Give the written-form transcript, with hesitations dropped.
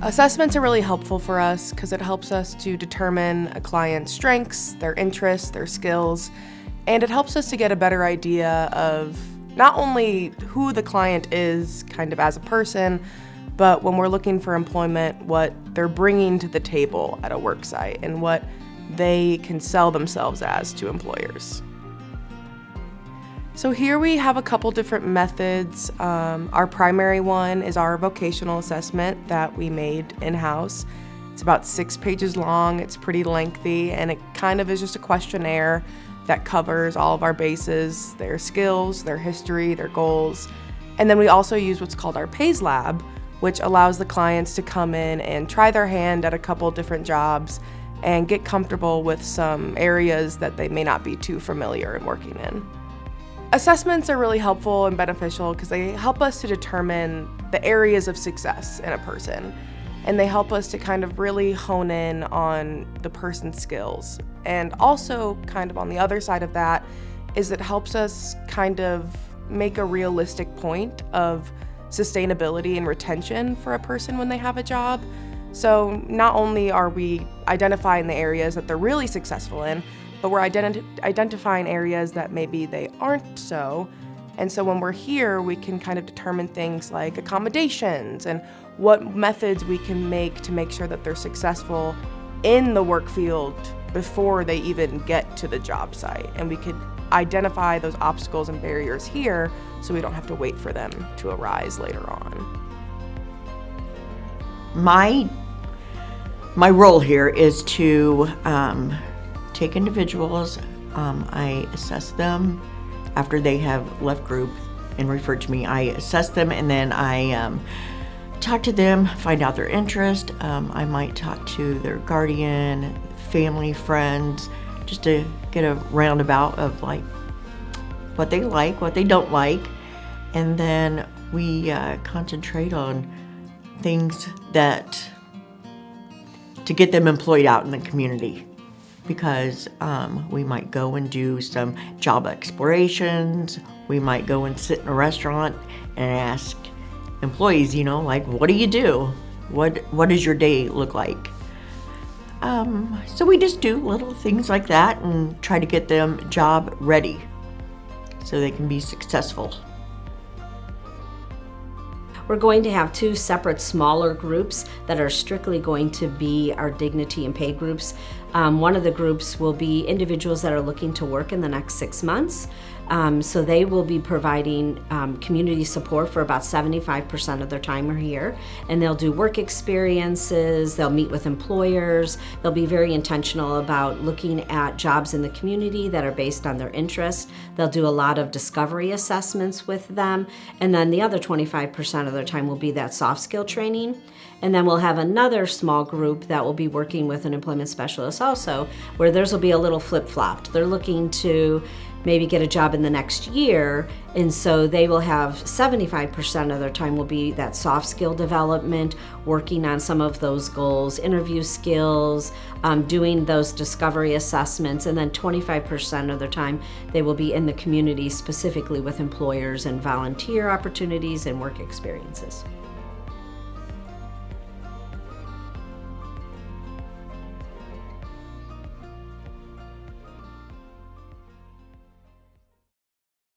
Assessments are really helpful for us because it helps us to determine a client's strengths, their interests, their skills, and it helps us to get a better idea of not only who the client is kind of as a person, but when we're looking for employment, what they're bringing to the table at a work site and what they can sell themselves as to employers. So here we have a couple different methods. Our primary one is our vocational assessment that we made in-house. It's about 6 pages long, it's pretty lengthy, and it kind of is just a questionnaire that covers all of our bases, their skills, their history, their goals. And then we also use what's called our PAYS Lab, which allows the clients to come in and try their hand at a couple different jobs and get comfortable with some areas that they may not be too familiar in working in. Assessments are really helpful and beneficial because they help us to determine the areas of success in a person, and they help us to kind of really hone in on the person's skills. And also kind of on the other side of that is it helps us kind of make a realistic point of sustainability and retention for a person when they have a job. So not only are we identifying the areas that they're really successful in, but we're identifying areas that maybe they aren't so. And so when we're here, we can kind of determine things like accommodations and what methods we can make to make sure that they're successful in the work field before they even get to the job site. And we could identify those obstacles and barriers here so we don't have to wait for them to arise later on. My role here is to take individuals, I assess them after they have left group and referred to me. I assess them and then I talk to them, find out their interest. I might talk to their guardian, family, friends, just to get a roundabout of like what they like, what they don't like. And then we concentrate on things that to get them employed out in the community. Because we might go and do some job explorations. We might go and sit in a restaurant and ask employees, like, what do you do? What does your day look like? So we just do little things like that and try to get them job ready so they can be successful. We're going to have 2 separate smaller groups that are strictly going to be our dignity and pay groups. One of the groups will be individuals that are looking to work in the next 6 months. So they will be providing community support for about 75% of their time here. And they'll do work experiences, they'll meet with employers, they'll be very intentional about looking at jobs in the community that are based on their interests. They'll do a lot of discovery assessments with them. And then the other 25% of their time will be that soft skill training. And then we'll have another small group that will be working with an employment specialist also, where theirs will be a little flip-flopped. They're looking to maybe get a job in the next year, and so they will have 75% of their time will be that soft skill development, working on some of those goals, interview skills, doing those discovery assessments, and then 25% of their time they will be in the community, specifically with employers and volunteer opportunities and work experiences.